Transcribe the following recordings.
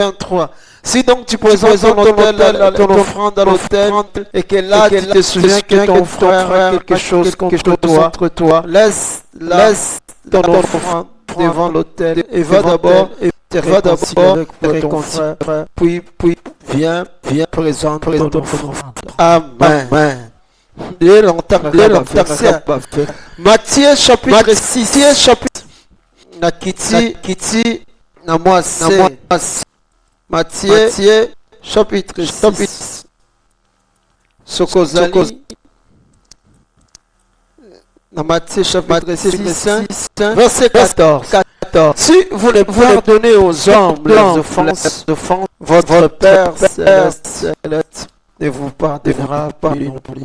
23. Si donc tu présentes ton offrande à l'autel et que là tu te souviens que ton frère a quelque chose contre toi, laisse ton offrande devant l'autel et va d'abord te réconcilier avec ton frère, puis viens présente ton offrande. Amen. Matthieu chapitre 6 Nakiti na mwase Matthieu chapitre 6 Sokozali na Matthieu chapitre 6 verset 14. Si vous ne pardonnez aux hommes leurs offenses, votre Père céleste ne vous pardonnera pas non plus.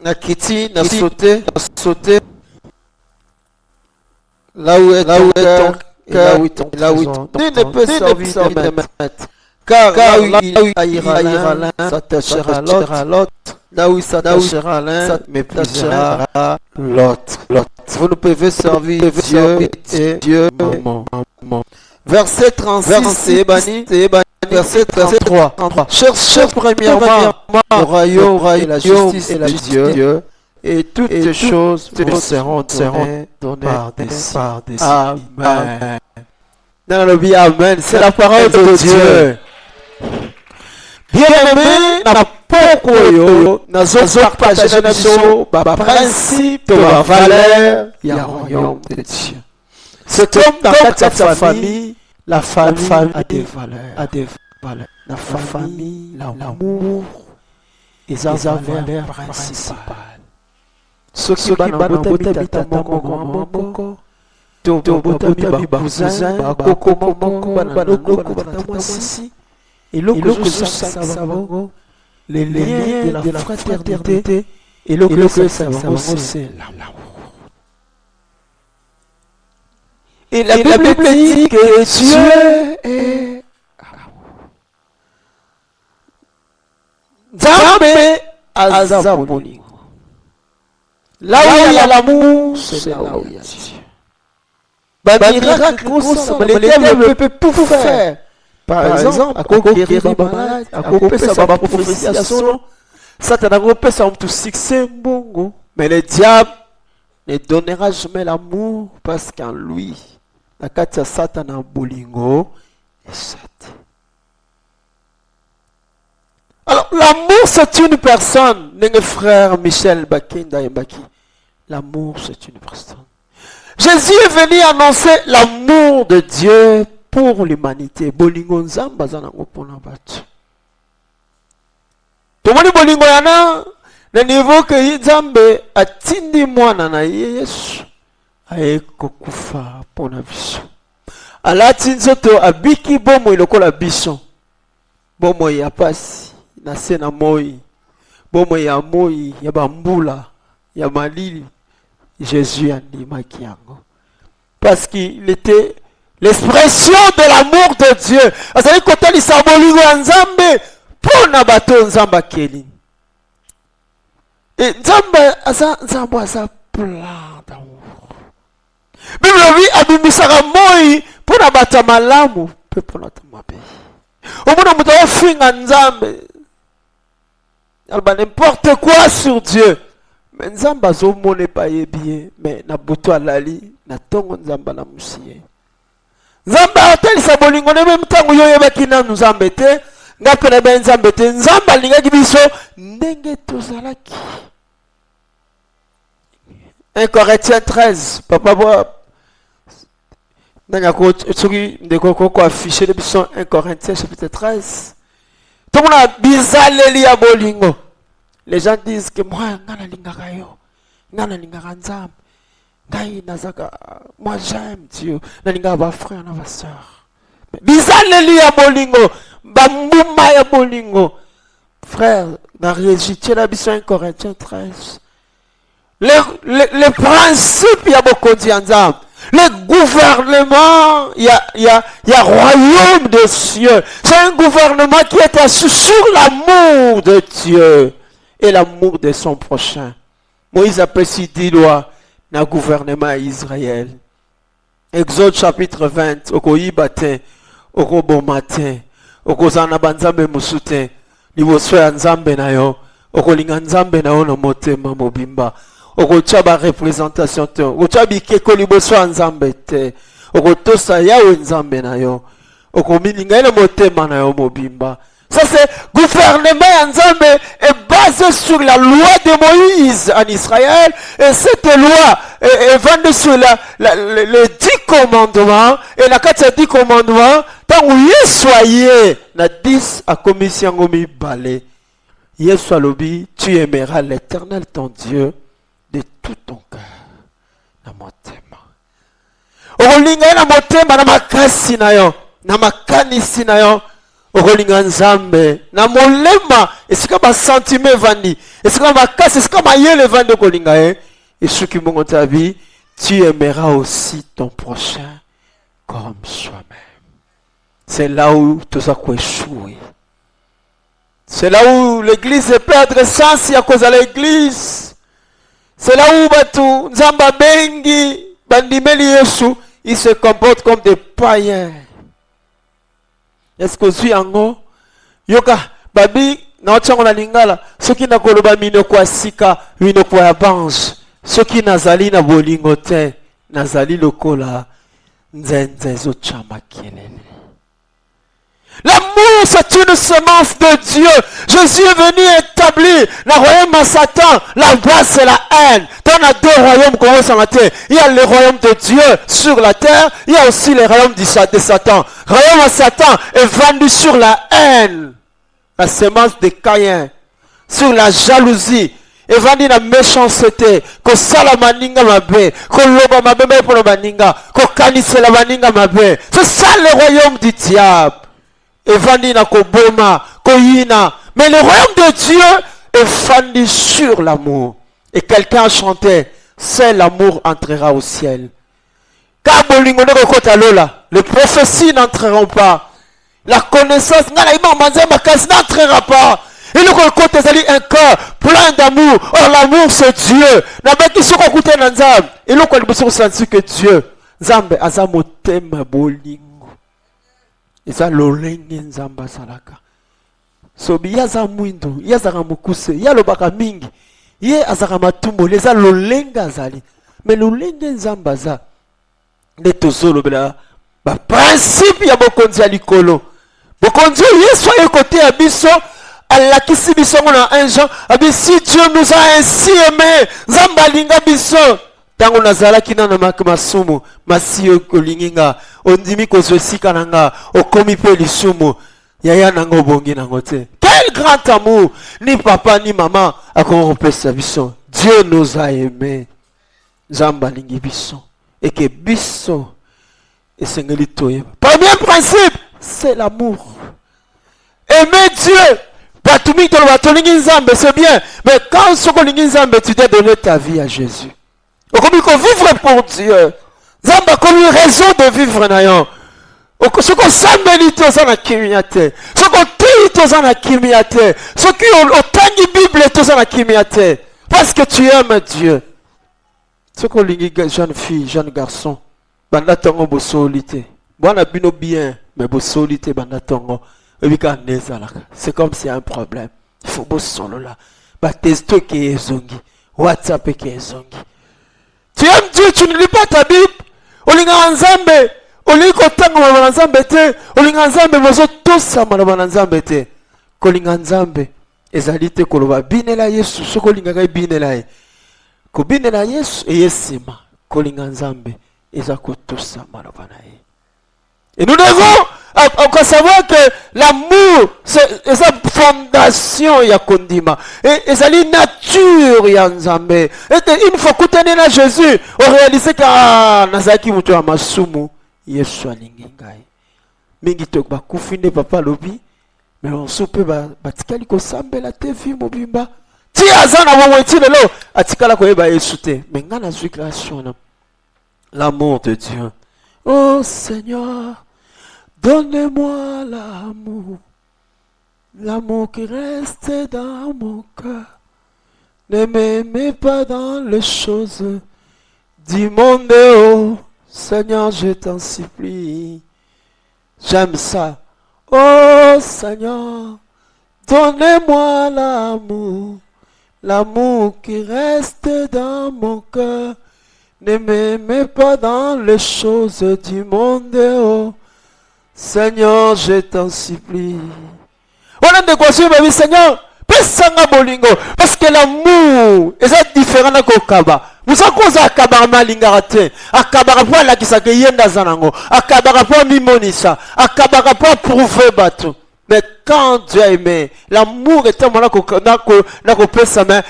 Nakiti na sauté là où est ton cœur, là où ton ne peut servir de maître. Car là où il haïra l'un, s'attachera à l'autre. Là où il s'attachera à l'un, ça méprisera l'autre. Vous ne pouvez servir Dieu et Dieu. Verset 36, c'est banni. Verset 33. Cherchez premièrement le royaume et la justice de Dieu. Et toutes les choses vous seront données par des Amen. Dans le bien, Amen. C'est la parole de Dieu. Bien-aimé, n'a pas quoi nous partager le principe de la valeur du royaume de Dieu. C'est comme dans ta famille, la famille a des valeurs. La famille, l'amour, ils ont valeur principale. Ce qui va dans le bota moko, to bota mi bakuzin, bakoko moko, et l'autre savons les liens de la fraternité, et l'autre savons c'est l'amour. Et la Bible dit que Dieu est Nzambe azaboli. Là où il y a l'amour, c'est là où il y a Dieu. Miracle constant, les diables peuvent tout faire. Par exemple, à quoi guérir les malades, à quoi faire sa prophétie à son nom, Satan a repéré ça tout succès bongo. Mais le diable ne donnera jamais l'amour parce qu'en lui, la katia Satan a bolingo et Satan. Alors, l'amour, c'est une personne. Notre frère Michel Bakinda Mbaki. L'amour, c'est une personne. Jésus est venu annoncer l'amour de Dieu pour l'humanité. Bolingo nzamba zanango pona batu. Tomoni bolingo yana, le niveau que nzambe atindi mwana na Yesu. Aye kokufa pona biso. Alati nzoto abiki bomo ilokola biso. Bomo ya pasi. Na sena moi, bomo ya moi, ya bambula, ya malili, Jésus a dit makiango. Parce qu'il était l'expression de l'amour de Dieu. Azali kotali sabolingo ya Nzambe, pona bato Nzamba keli. Et Nzamba asa plein d'amour. Bible oui abimisaka moi, pona bata malamu, pe pona tamabe. Omona muto ofinga Nzambe. N'importe quoi sur Dieu. Mais Nzamba zomo n'est pas bien. Mais na buto alali na tongo Nzamba na musiye. Nzamba atali sabolingo ne même tango yo yebaki na Nzamba te. Ngako na ben Nzamba te. Nzamba lingaki biso ndenge tozalaki. 1 Corinthiens 13. Papa boa. Nanga ko tsoki ndeko ko afficher le biso 1 Corinthiens chapitre 13. Tout le monde a bizarre ya bolingo. Les gens disent que moi, ngana lingaka yo, ngana lingaka Nzambe, ngai nazaka, moi j'aime Dieu, na lingaka ba frère na ba sœur. Bizarre ya bolingo, bambuma ya bolingo. Frère, na réjité la biso 1 Corinthiens 13. Les principes ya bokodi Nzambe. Le gouvernement, il y a royaume des cieux. C'est un gouvernement qui est assis sur l'amour de Dieu et l'amour de son prochain. Moïse a précisé loi dans le gouvernement à Israël. Exode chapitre 20. Okoyiba te, okoboma te, okozana banzambe musu te, liboso ya nzambe na yo, okolinga nzambe na yo na motema mobimba, okotya ba représentation te, okotya bikeko liboso ya nzambe te, okotosa yawe nzambe na yo, okomilinga ye na motema na yo mobimba. Ça c'est gouvernement ya nzambe est basé sur la loi de Moïse en Israël, et cette loi est fondée sur les 10 commandements, et la 4 10 commandements, tant où Yesu aye na 10 a commission ngomi balé. Yesu alobi, tu aimeras l'Éternel ton Dieu de tout ton cœur na motema. Okolinga na motema na makasi na yo, na makanisi na yo. Okolinga nzambe na molema esika ba sentiment vandi, esika makasi, esika mayele vandi okolinga e. Et ce qui monte ta vie, tu aimeras aussi ton prochain comme soi-même. C'est là où tout ça peut échouer. C'est là où l'église est perdre sens à cause de l'église. C'est là où batu nzamba bengi bandimeli Yesu, ils se comportent comme des païens. Est-ce que tu yango yoka babi na otsango na lingala soki na koloba mino kwa sika mino kwa bange soki nazali na bolingo te nazali lokola nzenze ezochama kelele. L'amour, c'est une semence de Dieu. Jésus est venu établir le royaume à Satan. Là-bas, c'est la haine. Dans les 2 royaumes qu'on voit sur la terre, il y a le royaume de Dieu sur la terre. Il y a aussi le royaume de Satan. Le royaume à Satan est vendu sur la haine. La semence de Caïn. Sur la jalousie. Et vendu la méchanceté. Ko sala maninga mabe. Ko loba mabe pour le maninga. Ko kanise la maninga mabe. C'est ça le royaume du diable. Et vandi na koboma, koyina. Mais le royaume de Dieu est fondé sur l'amour. Et quelqu'un chantait, c'est l'amour entrera au ciel. Car les prophéties n'entreront pas. La connaissance n'entrera pas. Et le côté c'est un cœur plein d'amour. Or l'amour c'est Dieu. Et le côté que Dieu. Zambe azamotema bolingo. Eza lolenge nzamba salaka. Sobi yaza mwindo, yaza mukuse, yalobaka mingi. Ye azaka matumbo, eza lolenga azali. Mais lolenge nzamba za nde tozolo bela ba principe ya bokonzi ya likolo. Bokonzi Yesu aye côté ya biso, alakisi biso na 1 Jean, abi si Dieu nous a ainsi aimé, nzamba linga biso. Tango nazalaki na masumu masiyo kolinginga ondimi kozosika nanga okomi pe lisumu yaya nango bongi nango te. Quel grand amour ni papa ni maman akoropesa biso. Dieu nous a aimés. Nzamba lingi biso et que biso esengeli toyeba. Premier principe, c'est l'amour. Aimer Dieu. Batumi to batolingi nzambe c'est bien, mais quand sokolingi nzambe tu dois donner ta vie à Jésus. Comme il faut vivre pour Dieu. Zamba comme une raison de vivre nayon. Ce qu'on s'aménite aux en akimiate. Ce qu'on tue aux en akimiate. Ce qui autant de Bible aux en akimiate. Parce que tu aimes Dieu. Ce qu'on lit jeune fille, jeune garçon. Bandatongo bosolite. Bon abino bien, mais bosolite bandatongo. C'est comme s'il y a un problème. Il faut bosolo là. Batesto qui est zongi. WhatsApp qui est zongi. Tu aimes Dieu, tu ne lis pas ta Bible. Olinga nzambe, oliko tango mwana nzambe te, olinga nzambe mozo tosa mwana nzambe te. Kolinga nzambe ezali te koloba binela Yesu, soko linga kai binela ye. Ko binela Yesu eyesima, kolinga nzambe eza kotosa mwana ye. Et nous devons savoir que l'amour, c'est sa fondation ya kondima. Et c'est la nature ya nzambe. Et une fois que tu es Jésus, on réalise que nazaki mutu ya masumu, Yesu alingi ngai. Mingi tok ba kufinde papa lobi, mais on soupe ba tikali ko sambela te vi mobimba. Ti azana wa wenti lelo, atikala ko yeba Yesu te. Mais ngana zwi création. L'amour de Dieu. Oh Seigneur, donne-moi l'amour, l'amour qui reste dans mon cœur. Ne m'aimez pas dans les choses du monde, oh Seigneur, je t'en supplie. J'aime ça. Oh Seigneur, donnez-moi l'amour, l'amour qui reste dans mon cœur. Ne m'aimez pas dans les choses du monde. Oh Seigneur, je t'en supplie. On de quoi suivre, oui Seigneur. Pesanga bolingo. Parce que l'amour est différent de Kokaba. Vous avez cause à Kabara Lingarate. À Kabara pour la Kisake Yenda Zanango. À Kabara pour Mimonisa. À Kabara pour prouver bateau. Mais quand Dieu a aimé, l'amour est tellement là qu'on peut ça, mais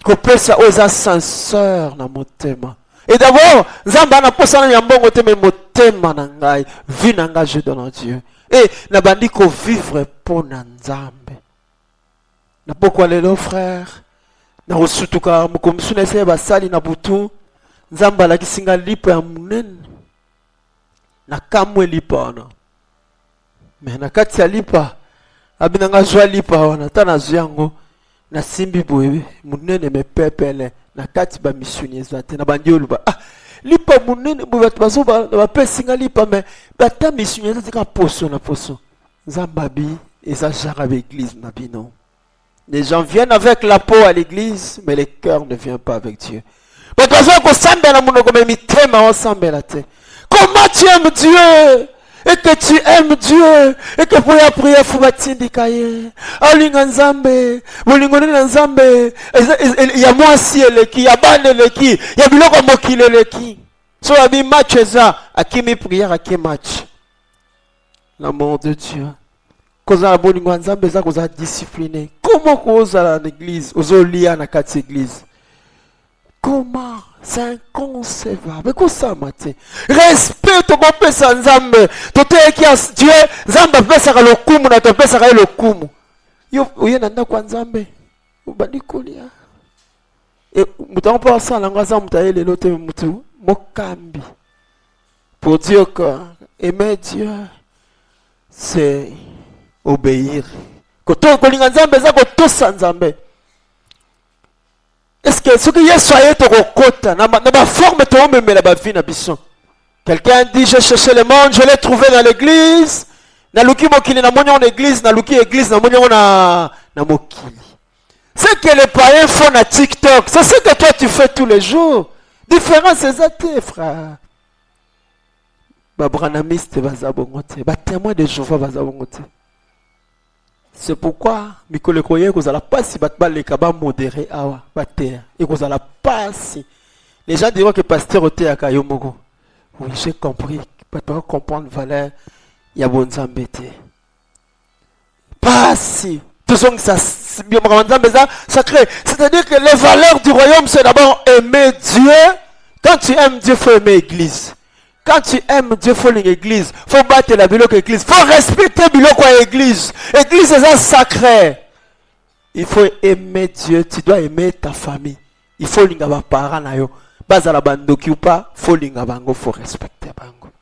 qu'on peut ça aux ascenseurs dans mon thème. Et d'abord, Zamba n'a pas ça dans mon thème, mon thème nangai, vie nangai je donne à Dieu. Et n'a pas dit qu'on vivre pour Nzambe. Na pourquoi les frères, na osutuka mukomsu na seba sali na butu, Nzamba la kisinga lipa ya munene. Na kamwe lipa na. Mais na kati ya lipa, abinanga jwa lipa wana tana zuyango na simbi boye munene me pepele na kati ba missionnaires zate na bandiolu ba lipa munene bo bat bazo ba pesinga lipa me bata missionnaires zate ka poso na poso Nzamba bi eza jara ba église na bino. Les gens viennent avec la peau à l'église, mais le cœur ne vient pas avec Dieu. Comment tu aimes Dieu? Et que tu aimes Dieu? Et que pour la prière, il faut batindikaye. Alinga Nzambe, bolingoni Nzambe. Il y a moi si eleki, il y a ban eleki, il y a biloko mokile eleki. So abi match eza, akimi prière aki match. L'amour de Dieu. Koza bolingo Nzambe za koza discipliné. Comment koza l'église, ozolia na kati église? Comment? C'est inconcevable. Mais comment ça matin? Respect to pesa Nzambe. Tote ki Dieu, Nzambe pesa ka lokumu na to pesa ka lokumu. Yo oyena nda kwa Nzambe. Ubandi kolia. Et mutango pa ça langa za mutaele lote mutu mokambi. Pour dire que aimer Dieu c'est obéir. Koto kolinga Nzambe za kotosa Nzambe. Est-ce que ce que Yesu a été kokota na ba forme to memela ba vie na biso. Quelqu'un dit j'ai cherché le monde, je l'ai trouvé dans l'église. Na luki mokili na monyo en église, na luki église na monyo na mokili. C'est que les païens font na TikTok, c'est ce que toi tu fais tous les jours. Différence c'est ça frère. Ba branamiste bazabongote, ba témoin de Jéhovah bazabongote. C'est pourquoi mikolo koye kozala pasi batba le kaba modéré awa bater et kozala pasi. Les gens diront que pasteur ote akayomoko. Oui, j'ai compris. Pas comprendre valeur ya bonzambe te. Pasi. Tout ça sacré. C'est-à-dire que les valeurs du royaume c'est d'abord aimer Dieu. Quand tu aimes Dieu, faut aimer l'église. Quand tu aimes Dieu, il faut l'église. Il faut battre la biloko église. Il faut respecter biloko église. Église, c'est ça sacré. Il faut aimer Dieu. Tu dois aimer ta famille. Il faut l'ingaba parents na yo. Bazala bandoki ou pas, faut l'ingaba bango, faut respecter bango.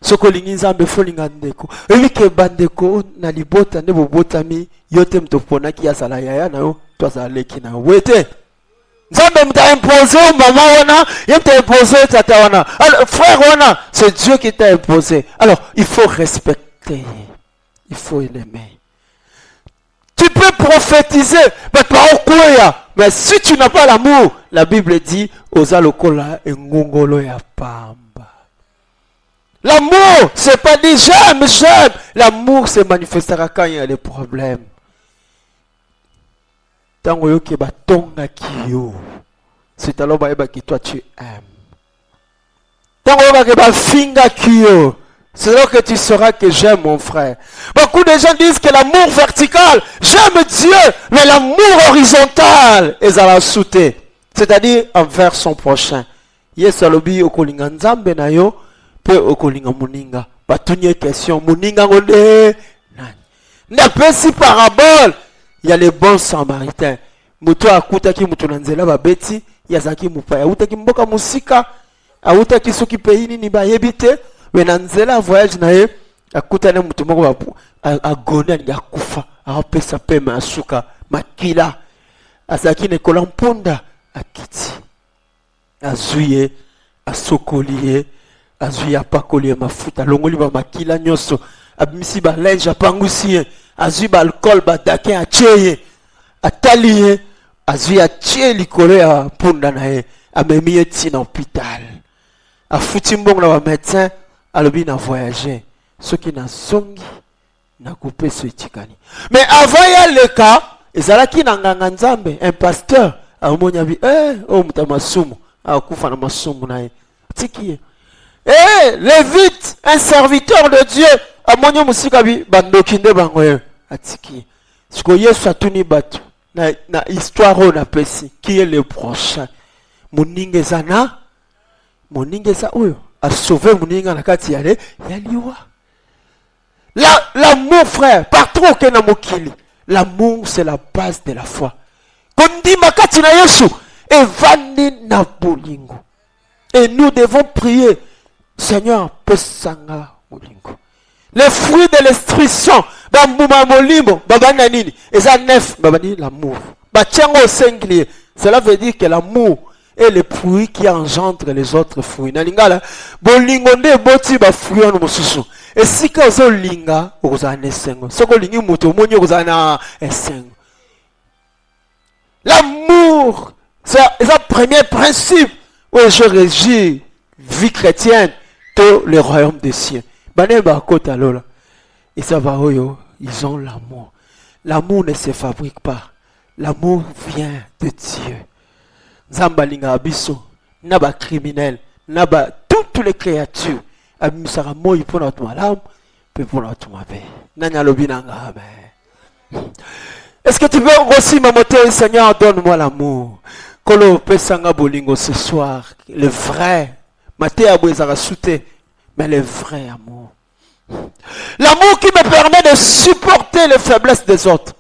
Soko l'ingizambe faut l'ingandeko. Ewi ke bandeko na libota ne bobotami yote mtopona ki asala yaya na yo. Toi ça leki na wete. Nzambe m'a imposé maman wana, il t'a imposé tata wana. Alors frère wana, c'est Dieu qui t'a imposé. Alors il faut respecter, il faut l'aimer. Tu peux prophétiser, mais si tu n'as pas l'amour, la Bible dit ozalokola engongolo ya pamba. L'amour, c'est pas dit j'aime. L'amour se manifestera quand il y a des problèmes. Tango yo ke batonga kiyo. C'est alors que toi tu aimes. Tango yo ke ba finga kiyo. C'est là que tu sauras que j'aime mon frère. Beaucoup de gens disent que l'amour vertical, j'aime Dieu, mais l'amour horizontal est à la soute. C'est-à-dire envers son prochain. Yes alobi okolinga nzambe na yo, pe okolinga muninga. Batunye question muninga ngode nani. Na pesi parabole. Il y a les bons samaritains. Muto akutaki mutu nanzela babeti, yazaki mupaya. Utaki mboka musika, utaki soki peini ni bayebite, wenanzela voyage na ye, akutane mutu moko babu, agone ni akufa, apesa pema asuka, makila. Azaki ne kolamponda akiti. Azuye, asokoliye, azwi apakoli ya mafuta longoli ba makila nyonso abimisi ba linge apangusi ye azwi ba alcool ba dakin atie ye atali ye azwi atie likolo ya mpunda na ye amemi ye ntina hôpital afuti mbongo na ba médecin alobi na voyager soki nazongi nakopesa etikani mais avant ya leka ezalaki na nganga nzambe un pasteur amoni abi oyo moto ya masumu akufa na masumu na ye atiki ye Lévite, un serviteur de Dieu, amoni musika bi bandoki nde bango ye atiki ye siko Yesu atuni bato na histoire oyo napesi qui est le prochain moninga eza na moninga eza oyo asauve moninga na kati ya liwa. L'amour, frère, partout aucun mokili. L'amour, c'est la base de la foi. Kondima katina Yesu, evani na bolingo. Et nous devons prier, Seigneur, pesanga bolingo. Les fruits de l'esprit sont, bambuma molimo, babana nini, eza neuf, babani l'amour. Batiango au singulier. Cela veut dire que l'amour est le fruit qui engendre les autres fruits. Nalingala, bolingo nde boti ba fruit on mususu. Et si ka ozo linga, oza nesengo. Soko lingi muto monyo oza na esengo. L'amour, c'est le premier principe où je régis vie chrétienne de le royaume des cieux. Bane ba kota lola. Et ça va oyo, ils ont l'amour. L'amour ne se fabrique pas. L'amour vient de Dieu. Nzamba linga abiso, naba criminel, naba toutes les créatures. Abisara moi pour notre malam, puis pour notre mabe. Nanya lobinanga amen. Est-ce que tu veux aussi m'amoter, Seigneur, donne-moi l'amour. Kolo pesanga bolingo ce soir, le vrai. Maté abouezara souté, mais le vrai amour. L'amour qui me permet de supporter les faiblesses des autres.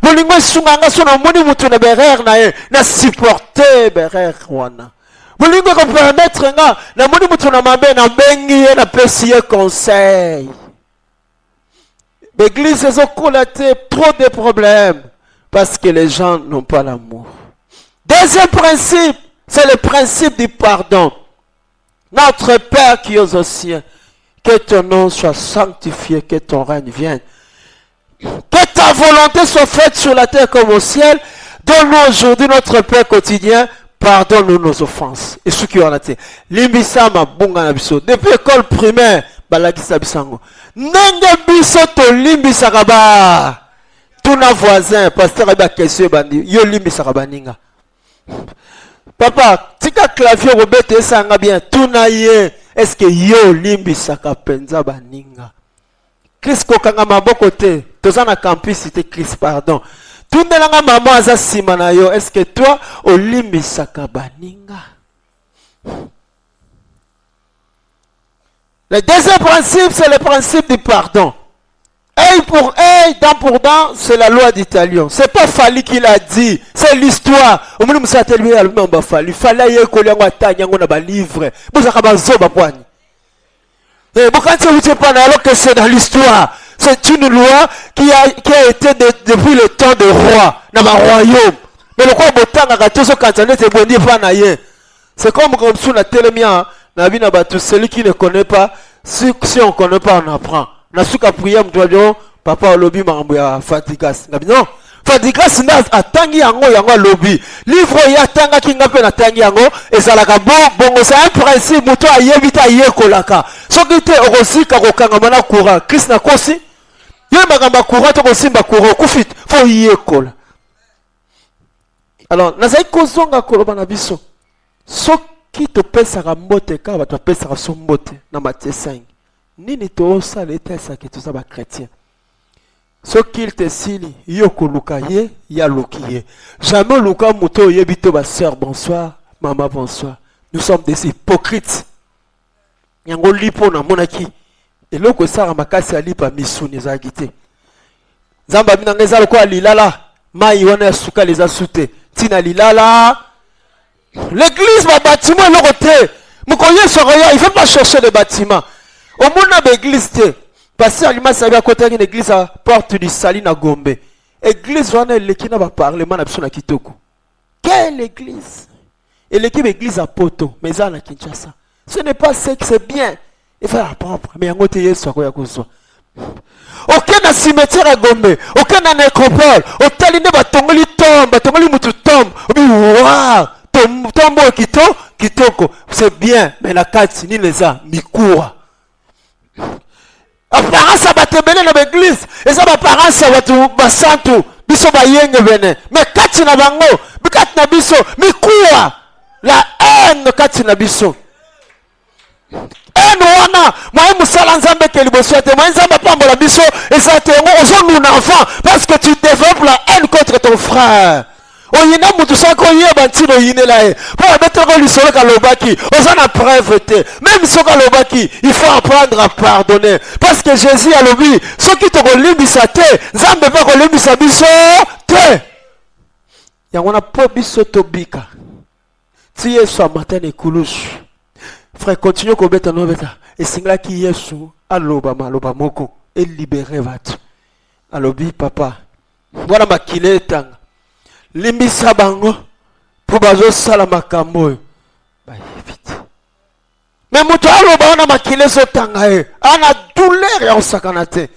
Bolingo sunganga sona moni mutu na berer na supporter berer wana. Bolingo ko permettre nga na moni mutu na mabe na bengi na pesier conseil. L'église a collaté trop de problèmes parce que les gens n'ont pas l'amour. Deuxième principe, c'est le principe du pardon. Notre Père qui es aux cieux, que ton nom soit sanctifié, que ton règne vienne. Que ta volonté soit faite sur la terre comme au ciel. Donne-nous aujourd'hui notre pain quotidien. Pardonne-nous nos offenses. Et ce qui en a été. Limbisama bunga nabiso. Depuis l'école primaire, balakisa bisango. Nenge biso to limbisaka ba. Tuna voisin, pasteur eba question bandi. Yo limbisaka baninga. Papa, tika clavier robete sanga bien. Tuna ye. Est-ce que yo limbisaka penza baninga? Christ kokanga maboko te. Toza na campus c'était Christ pardon. Tout nelanga maman aza sima na yo. Est-ce que toi olimbisaka baninga? Le deuxième principe c'est le principe du pardon. Œil pour œil, dent pour dent, c'est la loi d'Italien. C'est pas Fali qui l'a dit, c'est l'histoire. Au moins nous avons dit al même Fali. Fali ye koliango atanyango na ba livre. Bozaka bazoba kwani. Et pourquoi tu ne pas alors que c'est dans l'histoire? C'est une loi qui a été depuis le temps de roi, dans le royaume. Mais le quoi c'est comme si on a télémia, celui qui ne connaît pas, si on ne connaît pas, on apprend. Nasuka prier, papa lobby m'a fatigas. Non, fatigas n'a attangi yango yango lobby. Livre ya tanga kinga pe na tangi yango ezalaka bon c'est un principe muto ayebita yekolaka. Soki te okosika kokanga mana courant. Christ na kosi ye magamba courant to kosimba courant kufit fo yekola. Alors nazai kozonga koloba na biso. Soki to pesaka mbote ka ba to pesaka so mbote na Matthieu 5. Nini to sa letesa ke to za ba chrétien. Ce qu'il te sili, yoko luka ye, ya luki ye. Jamais luka muto yebito ba sœur bonsoir, maman bonsoir. Nous sommes des hypocrites. Yango lipo na monaki. Et loko sara makasi alipa misuni za gite. Zamba bina ngeza loko lilala, mai wana suka les asute. Tina lilala. L'église va bâtiment loko te. Mukoye soroya, il faut pas chercher le bâtiment. Au monde na l'église te. Parce que l'image savait à côté d'une église à porte du Saline à Gombe. Église wana l'équipe va parlement na bisona kitoko. Quelle église? Et l'équipe église à Poto, mais ça na Kinshasa. Ce n'est pas ce que c'est bien. Il faut apprendre. Mais il y a un autre Yesu à quoi. Aucun cimetière à Gombe, aucun nécropole, aucun ligne batongoli tombe, batongoli mutu tombe. Waouh, tombe kitoko, c'est bien, mais la carte ni les a mikoua. Apparence à batebele dans l'église, et ça apparence à watu basantu, biso bayenge bene. Mais kati na bango, bikati na biso mikoua. La haine kati na biso. Wana moi musala nzambe ke liboso te moi nzambe pambola biso ezate ngo ozonuna enfant parce que tu développes la haine contre ton frère. Oyina mutu sako yeba ntino yinela e po abetoko lisolo kalobaki ozana preuve te même soka lobaki il faut apprendre à pardonner parce que Jésus a lobi soki to kolimbisa te nzambe pa kolimbisa biso te yango na po biso tobika ti Yesu amatane kulusu. Frère, continue à beta no beta. Et c'est là qui Yesu aloba moko et libérer vatu. Alobi papa. Voilà ma kileta. Limbisa bango pour bazo sala makambo. Ba vite. Mais muto aloba ona makile so tanga e. Ana douleur ya osakanate.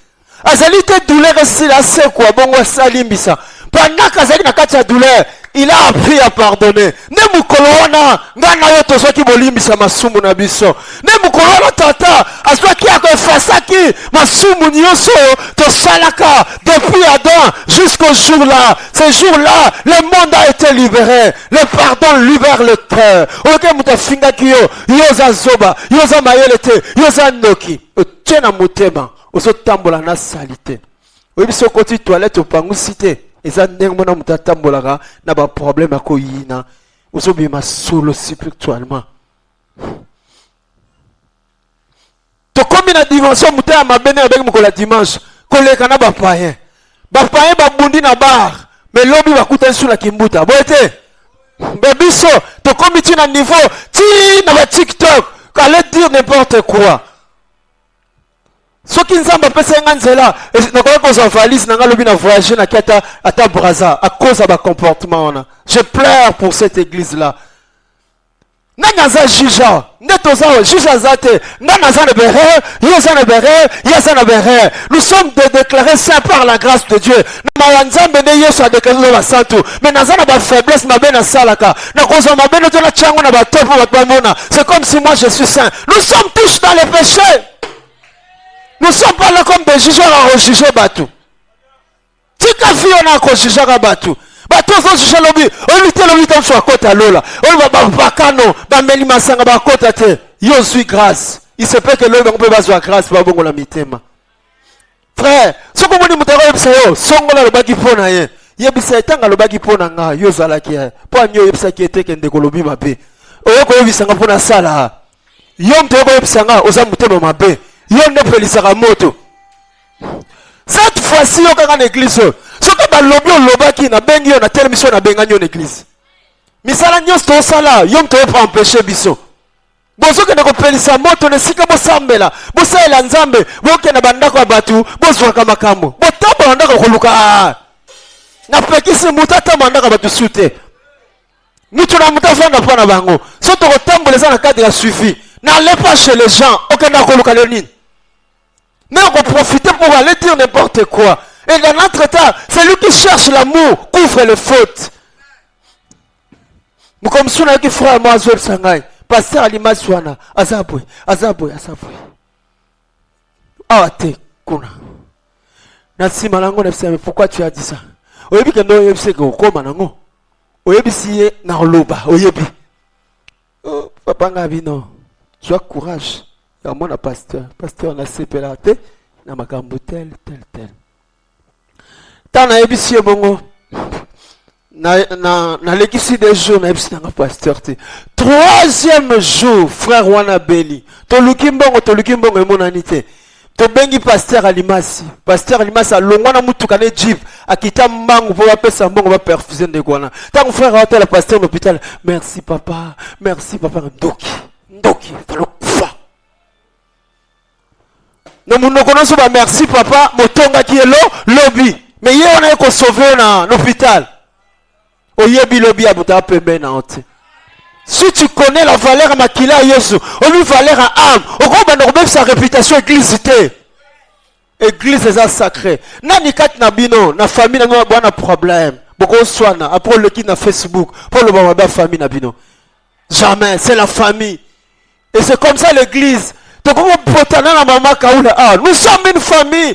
Azali te douleur si la c'est quoi bongo salimbisa. Pendant qu'azali na kati ya douleur, il a appris à pardonner. Ne mukolona ngana yo to soki bolimbisa masumu na biso. Ne mukolona tata aswaki akofasaki masumu nyonso to salaka depuis Adam jusqu'au jour là. Ce jour là, le monde a été libéré. Le pardon libère le cœur. OK muta finga kiyo, yoza zoba, yoza mayelete, yoza noki. Tena mutema, oso tambola na salite. Obiso koti toilette opangusite. Et ça n'est pas un na ba problème à koyina. Vous avez ma solo spirituellement. To comme na dimension muta ma bene avec mo la dimanche. Koleka na ba païen. Ba païen ba bundi na bar. Mais lobi ba kuta sur la kimbuta. Boete. Bebiso to comme tu na niveau ti na ba TikTok. Qu'allait dire n'importe quoi. Ce qui nous a fait un nzela, nous avons valise, nous avons voyagé à Braza à cause de mon comportement. Je pleure pour cette église-là. Nous avons jugé, nous sommes déclarés saints par la grâce de Dieu. Mais nous avons une faiblesse, c'est comme si moi je suis saint. Nous sommes tous dans les péchés. Nous ne sommes pas là comme des juges à rejuger Batou. Tika fiona à rejuger Batou. Batou sont jugés l'objet. On lui t'a l'objet sur la côte à l'eau là. On va pas bakano, ba meli masanga ba côte à te. Yo suis grâce. Il se peut que l'homme on peut pas sur grâce pas bon la mitema. Frère, ce que vous dites mutaro yebisa yo, songola le baki pona ye. Yebisa etanga le baki pona nga yo zala ki. Po anyo yebisa ki ete kende kolobi mabe. Oyo ko yebisa nga pona sala. Yo mteko yebisa nga oza mutema mabe. Cette fois-ci, il y a une église. Ce que tu lobby au lobaki na bengi on a telle mission na benga une église. Misala nyos to sala, yom to pas empêcher biso. Bozo ke ndako pelisa moto ne sika bo sambela. Bo sala nzambe, bo ke na bandako batu, bo zwa kama kambo. Bo tamba ndako koluka. Na pekisi mutata mandaka batu sute. Mutu na mutafanda pa na bango. Soto ko tambola za na cadre ya suivi. N'allez pas chez les gens, aucun d'accord local. Mais on va profiter pour aller dire n'importe quoi. Et dans notre temps, celui qui cherche l'amour couvre les fautes. Nous comme si on a dit frère moi Zoël Sangai, pasteur Alima Souana, Azaboué. Ah te kuna. Nasi malango nefse mais pourquoi tu as dit ça? Oyebi que non yebise que okoma nango. Oyebi si na loba, oyebi. Oh papa ngabi non. Sois courage. Il y a mon pasteur. Pasteur na CPLAT. Na makambo tel. Tant na ebisi bongo. Na l'église des jours na ebisi na pasteur te. Troisième jour, frère Wana Beli. To lukimbongo emonanité. To bengi pasteur Alimasi. Pasteur Alimasi alongwana mutuka ne jiv. Akita mbangu po bapesa mbongo ba perfusion de kwana. Tant frère hôtel pasteur l'hôpital. Merci papa. Ndoki, falokufa. Nous nous connaissons pas merci papa, motonga qui est lobby. Mais hier on a été sauvé dans l'hôpital. Oyebi lobby abuta pembe na honte. Si tu connais la valeur à Makila Yesu, on lui valeur à âme. Au gros, même sa réputation église. Église est sacrée. Nani kat na bino, na famille na bon problème. Beaucoup soana, après le qui na Facebook, pour le moment de famille na bino. Jamais, c'est la famille. Et c'est comme ça l'église. Nous sommes une famille.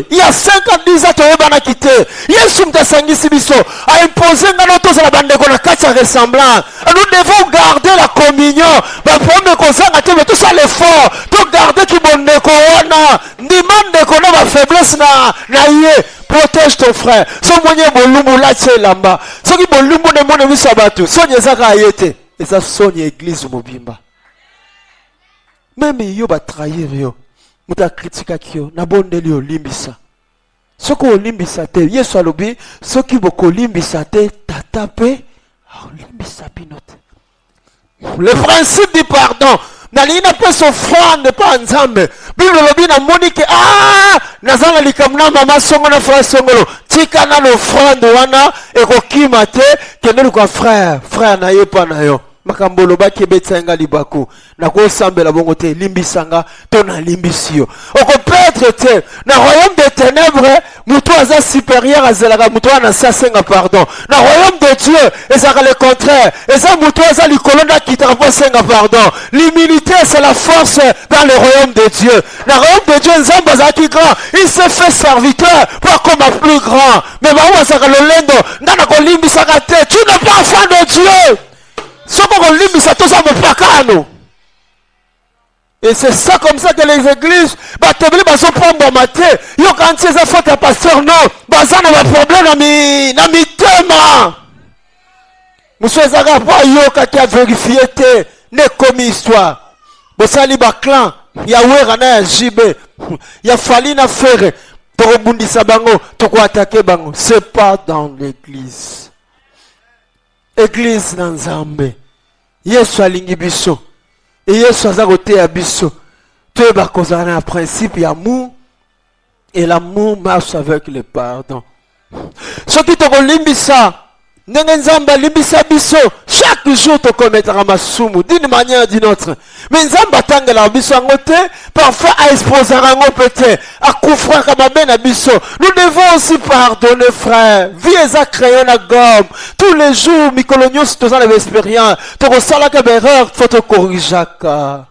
Il y a 50 ans, quitté. A imposé ressemblant. Nous devons garder la communion. Tout ça l'effort. Tout garder qui bon demande qu'on a ma faiblesse protège ton frère. Si et ça sonne l'église mobimba. Même yo ba trahir yo. Muta critique kyo na bondeli yo limbisa. Soko limbisa te Yesu alobi soki boko limbisa te tatape limbisa binote. Le principe du pardon. Nalina pe son frère ne pas nzambe. Bible lobi na monike nazala likamna mama songo na frère songolo. Tika na no frère wana ekokima te kenelu kwa frère na ye pa na yo. Makambolo baki betsenga libako na ko sambela bongo te limbisanga to na limbisio oko peut-être te na royaume des ténèbres muto aza supérieur à zelaka muto na sasenga pardon na royaume de Dieu ezaka le contraire eza muto aza likolonda kitapa senga pardon. L'humilité c'est la force dans le royaume de Dieu. Na royaume de Dieu nzamba za ki grand il se fait serviteur pas comme un plus grand mais ba wa saka lolendo ndana ko limbisaka te tu n'es pas enfant de Dieu. Et c'est ça comme ça que les églises sont pas maté. Yo quand ces enfants de pasteur non, bazan a un problème na mi tema. Monsieur Zara pas yo qui a vérifié te ne comme histoire. Bosali ba clan ya wera na JB. Ya fali na faire pour bundisa bango, to ko attaquer bango. C'est pas dans l'église. Église na Nzambe. Yesu alingi biso. Et Yesu aza kote ya biso. Te ba kozana na principe ya amour. Et l'amour marche avec le pardon. Soki to kolimbisa, ndenge Nzambe alimbisa biso, chaque jour to commettra masumu d'une manière ou d'une autre. Mais Nzambe atangela biso ngote, parfois a exposera ngo peut-être, a koufra kamabe na biso. Nous devons aussi pardonner frère. Vie eza crayon na gomme. Tous les jours mikolonyo si tozana l'expérience, to kosala ka erreur, faut te corriger ka.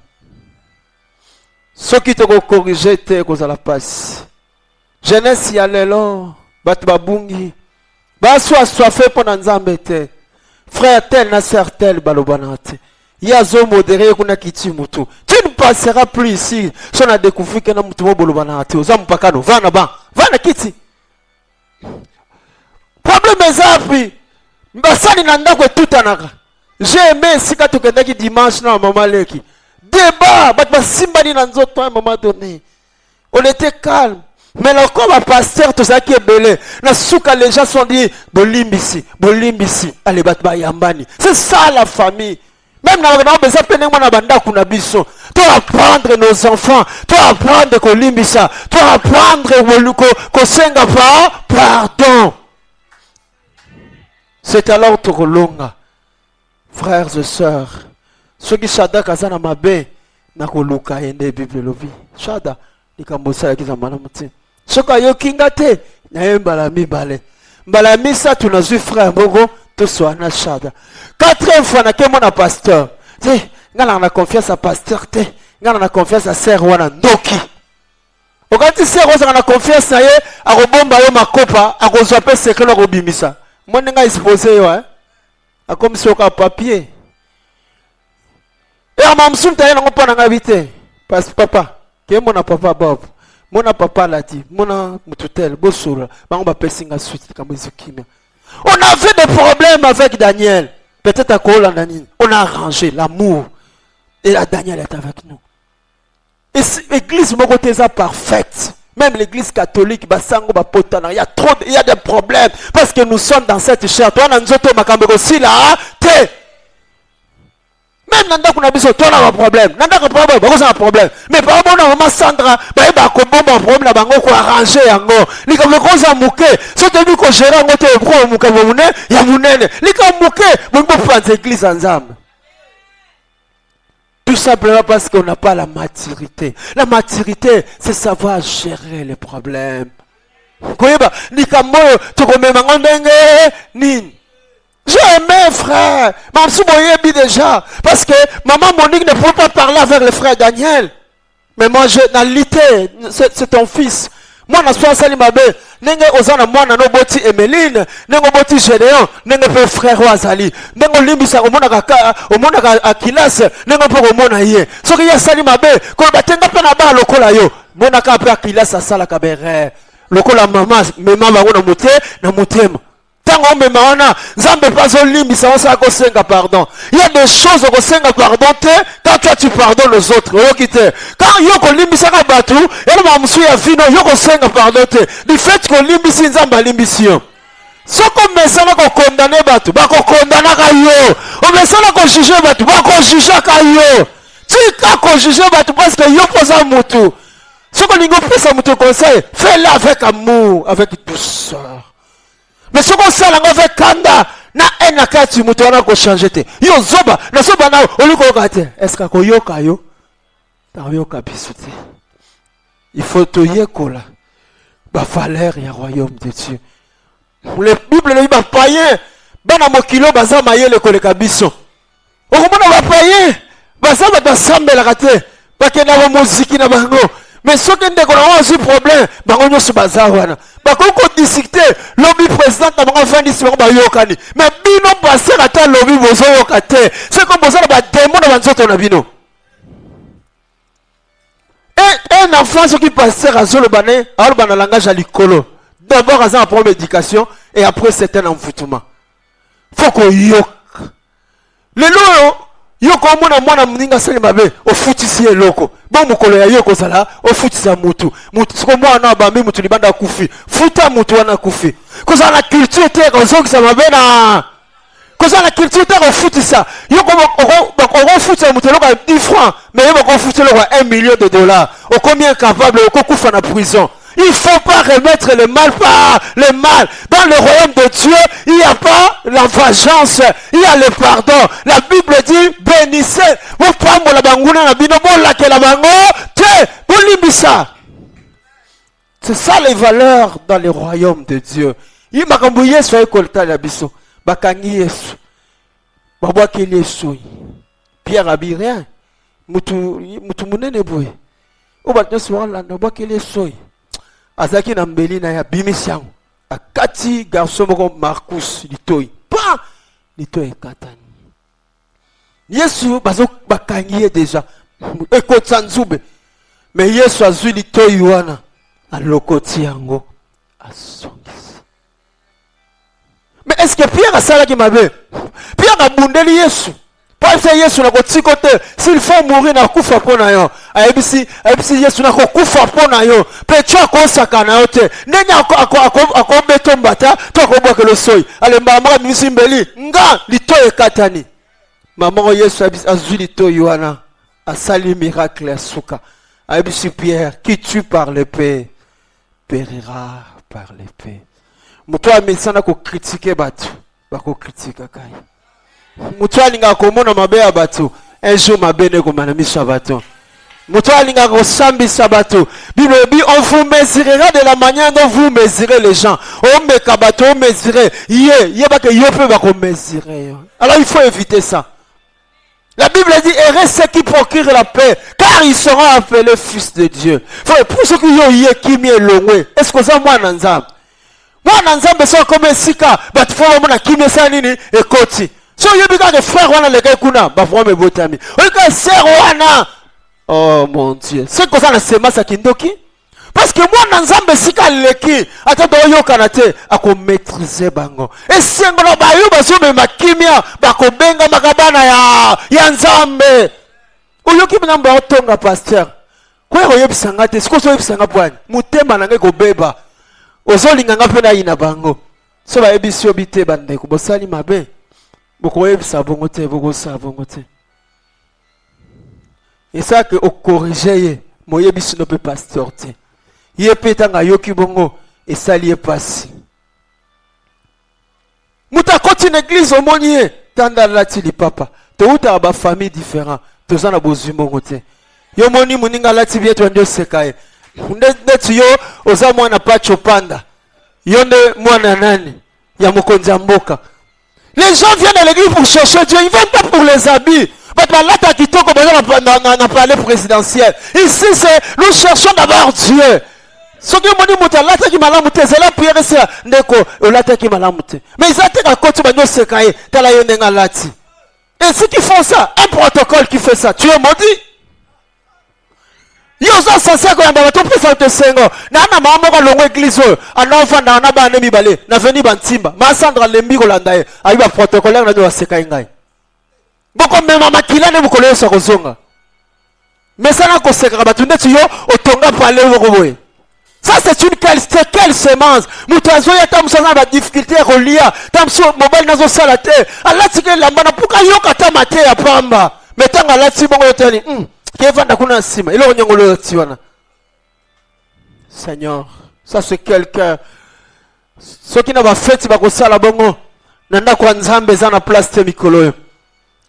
Soki to corriger te kozala passe. Jeunesse ya lelo, bat babungi. Ba soit fait pour Nzambe te. Frère tel na sœur tel balobanate. Yazo modéré kuna kiti mutu. Tu ne passeras plus ici. Si on a découvert que na mutu bolobanate, oza mpakano vana ba. Vana kiti. Problème ezapi. Mbasani na ndako tutanaka. J'ai aimé sika tokendaki dimanche na maman leki. Débat, bat simbani na nzoto à un moment donné. On était calme. Mais là, comme un pasteur, tout ça qui est belé, les gens sont dit, bolimbisi, allez, batba yambani. C'est ça la famille. Même dans le besoin de banda kunabiso. Tu vas apprendre nos enfants, tu vas apprendre que limbisa, tu vas apprendre que senga pardon. C'est alors tout longa. Frères et sœurs, ceux qui shada kazana mabe, na koluka yende Bible lobi. Shada, nikambosa yakiza manamuti. Soka yo kingate na mbala mibale mbala misa tunazui frère moko to so na shada 4e fois na kemo na pasteur te ngala na confiance à pasteur te ngala na confiance à sœur wana ndoki okati sœur oza na confiance na ye akobomba yo makopa akozwa pe secret na kobimisa mone nga exposer yo akomi soka papier et amamsum ta yana ngopana ngabite pas papa kemo na papa bob Mona papa l'a dit, mona mututel, bosura, on va passer la suite comme kimia. On avait des problèmes avec Daniel. Peut-être à cause de on a arrangé l'amour. Et là, Daniel est avec nous. Et l'église Mogoteza parfaite. Même l'église catholique, il y a des problèmes. Parce que nous sommes dans cette chair. Toi, nous sommes aussi là. Même nanda kuna biso tona ba problème. Nanda ka problème, ba ko sa problème. Mais par rapport à maman Sandra, ba ko bomba problème na bango ko arranger yango. Lika me ko za muke. So te bi ko gérer ngote ko muke mune ya munene. Lika muke, bo panze église ensemble. Tout simplement parce qu'on n'a pas la maturité. La maturité, c'est savoir gérer les problèmes. Koyeba, lika mo to ko mema ngondenge nini. J'ai aimé, frère. Maman Souboyebi déjà. Parce que maman Monique ne peut pas parler avec le frère Daniel. Mais moi, c'est ton fils. Moi, je suis allé ma belle. Nenge ozana mwana no boti Emeline, nengo boti Gédéon, nenge pe frère Wazali. Nengo limbisa omona akilas, nengo pe omona ye. Soki ya sali ma belle, ko batenga pe na ba lokola yo. Mona ka pe akilas asala kabere. Lokola mama, mama ba na motema. Tango me maona, Zambe pas au limbi, ça va senga pardon. Il y a des choses au senga pardon, quand toi tu pardonnes aux autres, quand yoko limbi ça va battu, et le mamsou ya vino, yoko senga pardon, du fait que limbi si Zamba limbision. Ce qu'on me sent qu'on condamne battu, bah qu'on condamne à yo, on me sent qu'on juge battu, bah qu'on juge à yo. Tu as qu'on juge battu parce que yo pose un moutou. Ce qu'on y pose un moutou conseil, fais-le avec amour, avec douceur. Mais ce qu'on sait avec Kanda, na ena kati mutu wana ko changer te. Yo zoba, na zoba na oliko kate. Est-ce que ko yoka yo? Ta yoka bisute. Il faut te yekola. Ba valeur ya royaume de Dieu. Le Bible le ba païen, bana mokilo baza mayele koleka biso. Okomona ba païen, baza ba sambela kate. Ba kena ba muziki na bango. Mais ce qui est un problème, bango se bazawana. Bakoko discuter, lobby président na bango fin disi bango yokani. Mais bino passer ata lobby bozo yokate. C'est comme bozo ba démon na banzoto na bino. Et un enfant qui passer à zolo bané, alors bana langage à likolo. D'abord à un problème d'éducation et après c'est un envoûtement. Faut qu'on yok. Le lo yoko mwana mninga sali mabe ofutisi eloko bon mukolo ya yoko sala ofutisa mutu siko mwana ba mi mutu libanda kufi futa mutu wana kufi koza la culture te kozoki sa mabe na koza la culture te ofutisa yoko bako futisa mutu eloko 10 francs mais yoko futisa eloko 1 million de dollars o combien capable o kufa na prison. Il ne faut pas remettre le mal par le mal. Dans le royaume de Dieu, il n'y a pas la vengeance, il y a le pardon. La Bible dit, bénissez. C'est ça les valeurs dans le royaume de Dieu. Il m'a cambouillé sur l'écolta la biso. Bakangi yesu. Babwaki yesu. Pierre Abirien. Mutu munene boy. Obatnya swala na babwaki yesu. Azaki na mbeli na ya bimisiango akati garçon moko Marcus litoi pa litoi katani Yesu bazo bakangiye déjà ekotsa nzube mais Yesu azwi litoi wana alokoti yango asongisi. Mais est-ce que Pierre asalaki mabe? Pierre abundeli Yesu parce que Yesu na kotiko te s'il faut mourir na kufa pona yo ayebisi Yesu na kokufa pona yo petro akosaka na yo te ndenge akobeto mbata to akobwaka losoyi alemba maka bimisi mbeli nga litoyi ekatani maman Yesu azwi litoyi wana asali miracle ya suka ayebisi Pierre qui tue par l'épée périra par l'épée. Moto amesana ko critiquer batu bako critiquer kai Mutuali nga komona mabe ya bato un jour mabene komana miso bato mutuali nga kosambi sabato Bible dit on vous mesurera de la manière dont vous mesurez les gens on me kabato on mesurer ye ba ke yo pe ba ko mesurer. Alors il faut éviter ça. La Bible dit heureux ceux qui procurent la paix car ils seront appelés fils de Dieu. Faut pour ceux qui yo ye qui mi elongwe est-ce que ça moi nanzam so comme sika bat faut mona qui me sa nini ekoti. So you become the frère wana le kuna ba frère me botami. Oika sœur wana. Oh mon Dieu. C'est comme ça na sema sa kindoki. Parce que moi na nzambe sika leki ata do yo kanate ako maîtriser bango. Et sengola ba yo ba so me makimia ba ko benga makabana ya nzambe. Oyo ki namba otonga pasteur. Kwa hiyo yebisanga te siko so yebisanga bwana. Mutema nange ko beba. Ozolinga ngape na ina bango. So ba yebisio bite bande ko bosali mabe. Boko yebisa bongo te boko sa bongo te. Et ça que au corriger moye biso no pe pasteur te. Ye petanga yoki bongo et ça lié passe. Muta koti l'église au monier tanda lati li papa. To uta ba famille différent. To zana bozumo ngote. Yo moni muninga lati bietu ndio sekaye. Ndetu yo oza mwana pacho panda. Yonde mwana nani ya mokonzi mboka. Les gens viennent à l'église pour chercher Dieu, ils viennent pas pour les habits. Là, kitoko na palais présidentiel. Ici, c'est nous cherchons d'abord Dieu. Ce que moni muta lata ki malamu te zela prière c'est ndeko olata ki malamu te. Mais ils attendent à côté banyo sekaye tala yonde ngalati. Et ceux qui font ça, un protocole qui fait ça, tu es maudit. Yo za sasa ko yamba to pesa to sengo. Na na mama ko longo église anova na na ba ne mibale na veni bantimba. Ma Sandra lembi ko landa ye. Ayiba protocole na do sekaye ngai. Boko mema makila ne bukolo sa kozonga. Mais ça na ko sekaka batunde tu yo otonga pale boko boye. Ça c'est une quelle semence. Mutazo ya tamsana ba difficulté ko lia. Tamso mobile nazo sala te. Ala tike lamba na puka yo kata mate ya pamba. Metanga lati bongo yotani. Seigneur, ça c'est quelqu'un. Ce qui n'a pas fait, c'est que ça la bongo. Nanda kwa nzambe za na place te mikolo.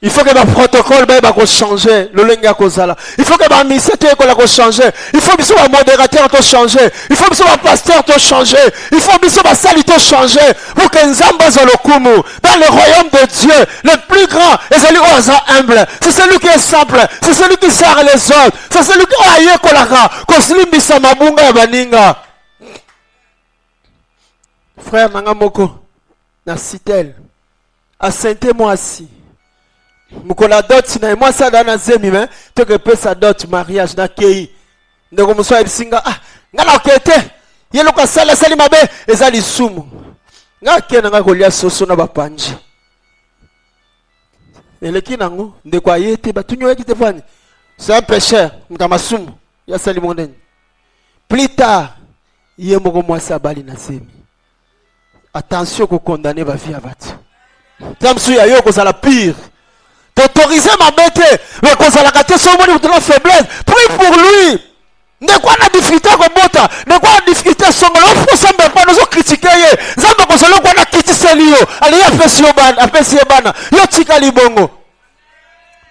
Il faut que le protocole va changer. Il faut que le ministère va changer. Il faut que le modérateur va changer. Il faut que le pasteur va changer. Il faut que le salut va changer. Pour que Nzamba Zolokumu, dans le royaume de Dieu, le plus grand est celui qui est humble. C'est celui qui est simple. C'est celui qui sert les autres. C'est celui qui est aïe kolaka. Koslimbisa mabunga ya baninga. Frère Nangamoko, na sitel. Assentez-moi assis. Mukola dot na moi ça dans zemi mais te que peut sa dot mariage na kei ndeko muswa bisinga ngala okete yelo ka sala sali mabe ezali sumu ngake na ngakolia soso na bapanji eleki nango ndeko ayete batunyo yaki te fani c'est un pécheur mkamasumu ya sali monene plus tard yemoko mwasa bali na zemi attention ko condamner ba vie abati tamsu ya yo ko sala pire. D'autoriser ma bête, mais qu'on s'en a gâté son monde de la faiblesse. Prie pour lui. Ne quoi la difficulté comme bota, ne quoi la difficulté son nom, faut ça me pas nous critiquer. Zamba qu'on s'en a quitté celui-là. Allez appelle bana, yo tika libongo.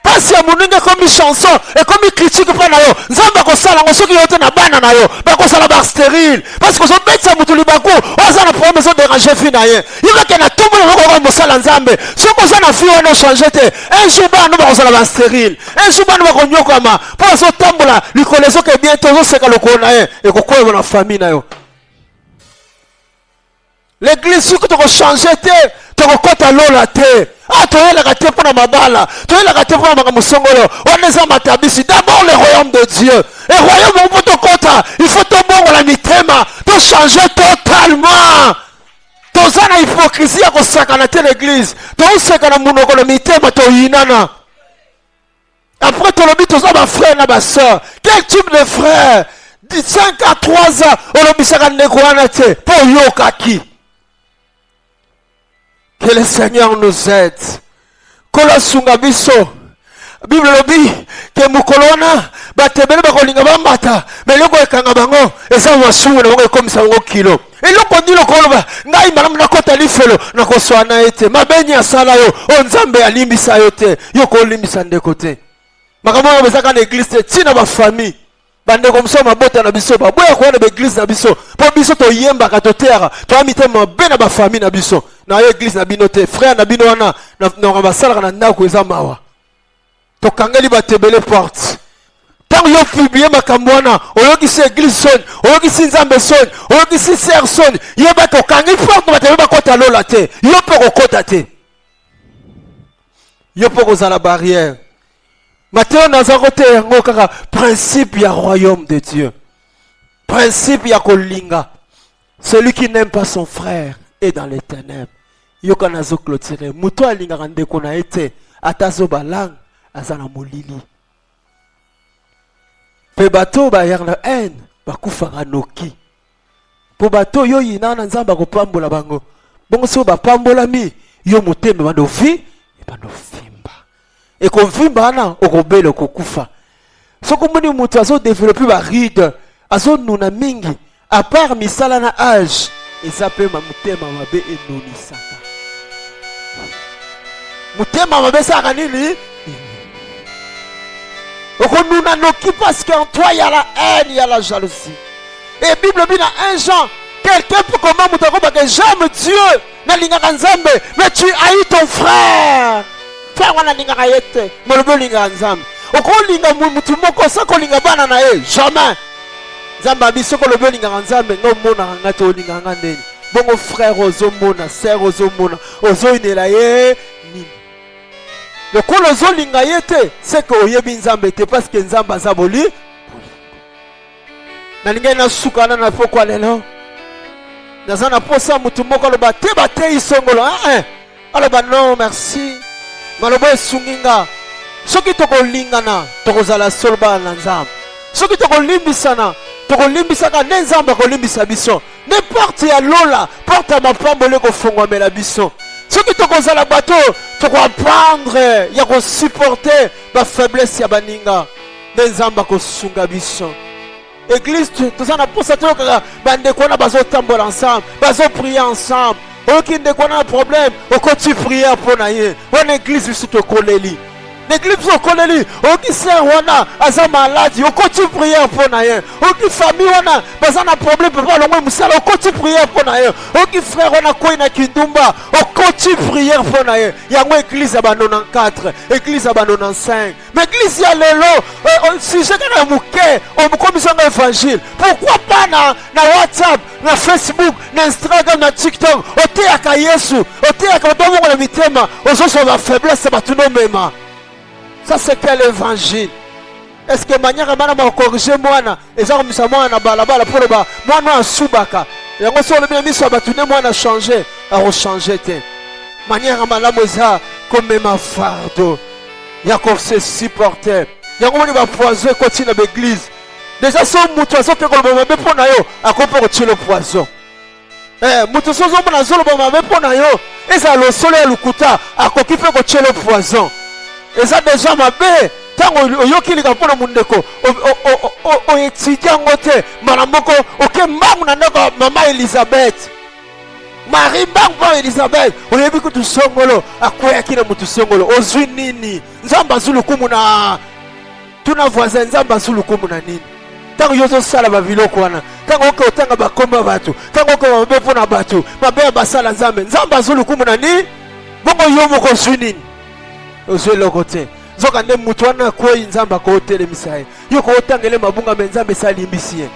Parce que mon nom comme une chanson et comme une critique pas na yo. Zamba qu'on s'en a ceux qui ont na bana na yo, pas qu'on s'en a bar stérile. Parce que son bête ça mutuli bako, on s'en a pas besoin de déranger finalement. Il va qu'il a tout le monde va mosala nzambe. Ce qu'on s'en a fait on a changé te. Un jour ba nous va s'en a stérile. Un jour ba nous va konyo kama. Pour ça tambola, lui connaissons que bientôt c'est que le kona et ko ko na famille na yo. L'église ce que tu as changé te, tu as kota lola te. Ah, tu es la gâté pour la mabala. Tu es la gâté pour la musongolo. On est en matabisi. D'abord le royaume de Dieu. Et le royaume où tu kota, il faut te bon la mitema. Tu changer totalement. Tu as la hypocrisie à consacrer l'église. Tu as aussi la monoko la mitema to yinana. Après tu l'as mis tous ma frère et ma soeur. Quel type de frère? 5 à 3 ans, on a mis ça dans les gouanate pour yokaki. Que le Seigneur nous aide. Kolosunga biso. Bible lobi ke mukolona batebele bakolinga bambata meloko ekanga bango eza wasungu na bango ekomisa bango kilo. Eloko ndilo koloba ngai malamu nakota lifelo nakoswana ete mabeni asala yo onzambe alimbisa yo te yo kolimbisa ndeko te. Makambo ya bezaka na église te tina ba famille. Bande comme ça mabota na biso ba boya ko na église na biso po biso to yemba ka to terre to amite mabe na ba famille na biso na yo église na bino te frère na bino wana na ba sala na ndako eza mawa to kangeli ba tebele porte tant yo publier makambo wana oyokisi église son oyokisi nzambe son oyokisi sœur son yeba to kangi porte ba tebele ba kota lola te yo po ko kota te yo po ko za la barrière. Maintenant, nous avons un principe du royaume de Dieu. Principe ya kolinga. Celui qui n'aime pas son frère est dans les ténèbres. Yoka nazo clôturer. Muto alinga rande kona ete. Atazo balang. Azana molili. Pe bato ba yer la haine. Bakufanga noki. Po bato yo yinana nzamba ko pambola bango. Bongo so ba pambola mi. Yo mutembe bando vi. E bando vi. Et qu'on vit bana au rebelle au kufa. Ce que moni mutu azo développer ba ride, azo nuna mingi, à part misala na âge, et ça peut mutema mabe enoni saka. Mutema mabe saka nini? Okonuna noki parce qu'en toi il y a la haine, il y a la jalousie. Et Bible dit dans 1 Jean, quelqu'un peut comment mutako parce que j'aime Dieu, na lingaka nzambe, mais tu haïs ton frère. Frère wana lingaka yete, molobo lingaka nzambe. Okolinga mutu moko sako linga bana na ye, jamais. Nzamba biso ko lobo linga nzambe ngo mona ngati olinga ngandeni. Bongo frère ozo mona, sœur ozo mona, ozo inela ye ni. Le ko ozo linga yete, c'est que oyebi nzambe te parce que nzamba zaboli. Na linga na sukana na pokwa lelo. Nazana posa mutu moko loba te bate isongolo. Aloba non merci. Malobo esunginga. Soki tokolingana tokozala solba na nzambe. Soki tokolimbisana tokolimbisaka ne nzambe akolimbisa biso. N'importe ya lola porte ya mapambole kofungwamela biso. Soki tokozala bato tokoapprendre ya kosupporter bafaiblesse ya baninga ne nzambe akosunga biso. Église toza na posa toyokaka bandeko wana bazotambola ensemble, bazoprier ensemble. Oki ndeko wana na problème okoti prière mpo na ye. Wana église biso tokoleli. L'église au koleli, oki sœur wana aza malade, okoti prière pour na ye. Oki famille wana baza na problème papa longo musala, okoti prière pour na ye. Oki frère wana koi na kindumba, okoti prière pour na ye. Yango église aba 94, église aba 95. Mais église ya lelo, si je kana muke, on komisa nga évangile. Pourquoi pas na WhatsApp, na Facebook, na Instagram, na TikTok, oteaka Yesu, oteaka domo na mitema, ozoso ba faiblesse ba tuno mema. Ça c'est quel évangile? Est-ce que manière mana ma corriger moi et ça comme ça moi na balabala pour le bas moi non subaka et on sur le bien mis sur batune moi na changer à rechanger te manière mana moza comme ma fardeau Yakov se supporter yango ni ba poison continue l'église déjà son mutu so que ko ba be pona yo akopo ko tshilo poison mutu so zo na zolo ba be pona yo eza lo solo lukuta akoki fe ko tshilo poison. Et ça déjà ma bé tant oyoki lika pona mundeko o étudiant ngote malamoko oke mbangu na ndako mama Elisabeth Marie mbangu Elisabeth oyebi kutu songolo akoya kina mutu songolo ozwi nini nzamba zulukumu na tuna voisin nzamba zulukumu na nini tango yozo sala ba biloko wana tango oke otanga bakomba bato tango oke mabe pona bato mabe basala nzamba zulukumu na nini bongo yo moko zwi nini ozwe lokote zoka nde mutu wana kwei nzamba ko telemisa ye yo ko tangele mabunga menzambe salimbisi ye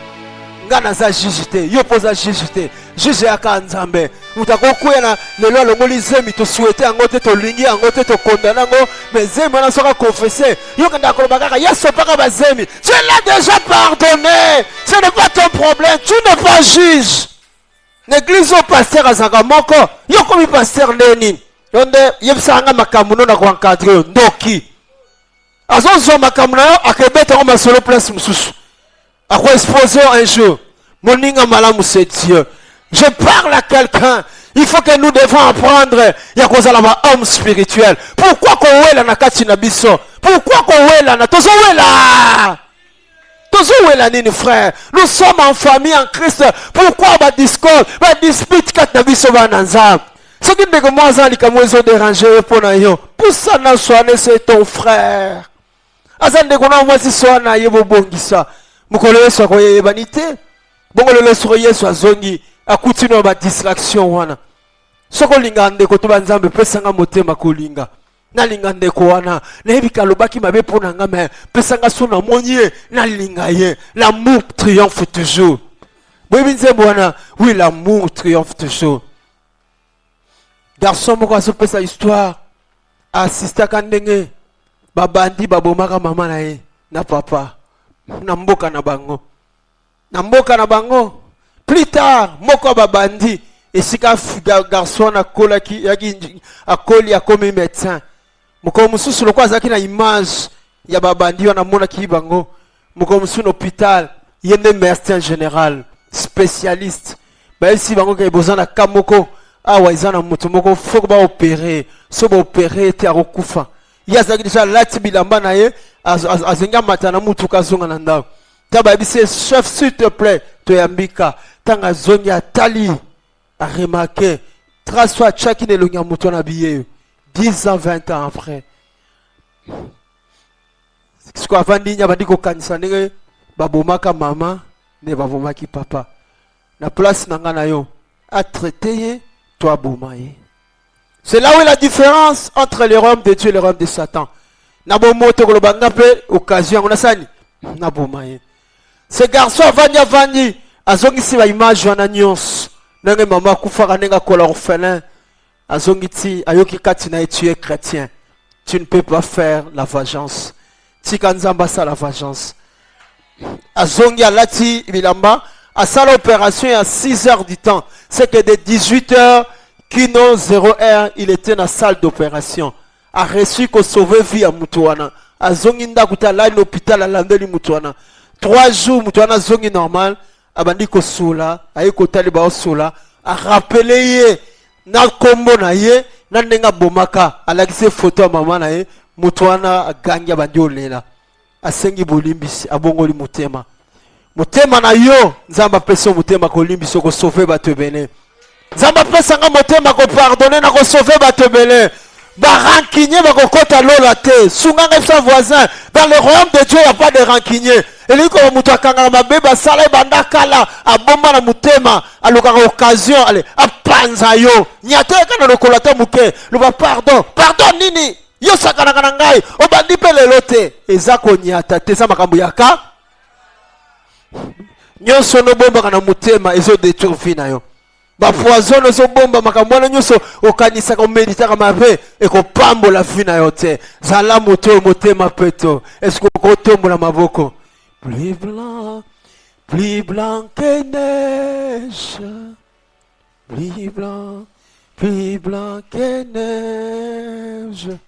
ngana za jijite yo poza jijite jije aka nzambe mutakokuya na lelo alongoli zemi to souhaiter angote to lingi angote to condamner ngo mais zemi wana soka confesser yo kanda ko bakaka yeso paka bazemi tu l'as déjà pardonné ce n'est pas ton problème tu n'es pas juge l'église au pasteur azaka moko yo komi pasteur neni donde yebisanga makamuno na kwa encadrer ndoki azozo makamuno akebeta ngoma solo place mususu akwa exposer un jour moninga malamu c'est Dieu. Je parle à quelqu'un. Il faut que nous devons apprendre ya kozala ba homme spirituel. Pourquoi ko wela na kati na biso? Pourquoi ko wela na tozo wela? Tozo wela nini frère? Nous sommes en famille en Christ. Pourquoi ba discorde, ba dispute kat na biso ba nanzam? Ce qui me dit que moi, ça, les déranger pour nous. Pour ça, c'est ton frère. Azan de kona moi si so na yebo bongisa. Mukolo so ko yebanite. Bongo le so yeso azongi akutino ba distraction wana. Soko linga ndeko to banzambe pesanga motema kolinga. Na linga ndeko wana. Na ebika lobaki mabe pona ngame pesanga so na monye na linga ye. L'amour triomphe toujours. Bwebinze bwana, oui l'amour triomphe toujours. Garçon moko asopesa histoire assista kandenge babandi babomaka mama na ye na papa na mboka na bango plus tard moko babandi esika garçon na kolaki yaki akoli akomi médecin moko mususu lokwa zaki na image ya babandi wana mona ki bango moko mususu hôpital yende médecin général spécialiste ba esi bango ke bozana kamoko awa izana mutu moko foko ba opérer so ba opérer te akokufa yazaki déjà lati bilamba na ye azenga matana mutuka zonga na ndako. Taba bise chef s'il te plaît, to yambika. Tanga zongi atali a remarqué. Trace-toi chaki ne longa mutu na biye. 10 ans, 20 ans après. Ce qu'on a dit, bandiko kanisa ndenge babomaka mama ne babomaki papa. La place nanga yo a traité toi bomaye. C'est là où est la différence entre les royaumes de Dieu et les royaumes de Satan. Nabomoto kolobanga pe occasion on a sani nabomaye. Ce garçon vanya azongisi ba image wana nyonso. Nenge mama kufaka nenga kola orphelin. Azongiti ayoki kati na tu es chrétien. Tu ne peux pas faire la vengeance. Tikanzamba sa la vengeance. Azongi alati bilamba à ça l'opération à 6 heures du temps. C'est que de 18 heures Kino 0 heure, il était dans la salle d'opération. A reçu qu'on sauve vie à Moutouana. A zongi nda kutala l'hôpital à landeli Moutouana. 3 jours Moutouana zongi normal. A bandi ko soula, a yeko taliba soula. A rappelé ye na kombo na ye na ndenga bomaka. A lakise photo maman na ye Moutouana a gagné bandi olela. A sengi bolimbisi a bongoli mutema. Mutema na yo nzamba peso mutema kolimbiso ko sauver bato bene. Nzamba pesa nga mutema ko pardonner na ko sauver bato bene. Ba rancunier ba ko kota lola te. Sunga nga voisin. Dans le royaume de Dieu il n'y a pas de rancunier. Eliko mutu akanga mabeba sala banda kala abomba na mutema aluka occasion ale apanza yo. Nyate kana lokola ta muke. Luba pardon. Pardon nini? Yo sakana kana ngai. Obandi pe lelote. Eza ko nyata te sa makambo yaka. Nyonso no bomba kana mutema ezo détruire vie na yo. Ba poison ezo bomba makambo na nyonso okanisa ko medita ka mabe e ko pambola vie na yo te. Zala moto mutema peto. Est-ce que ko tombola maboko? Plus blanc que neige. Plus blanc que neige.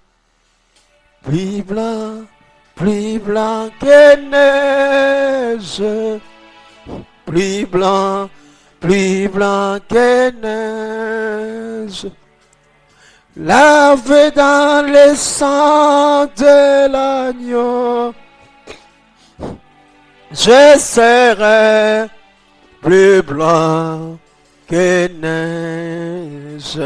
Plus blanc que neige. Plus blanc que neige. Lavé dans le sang de l'agneau, je serai plus blanc que neige.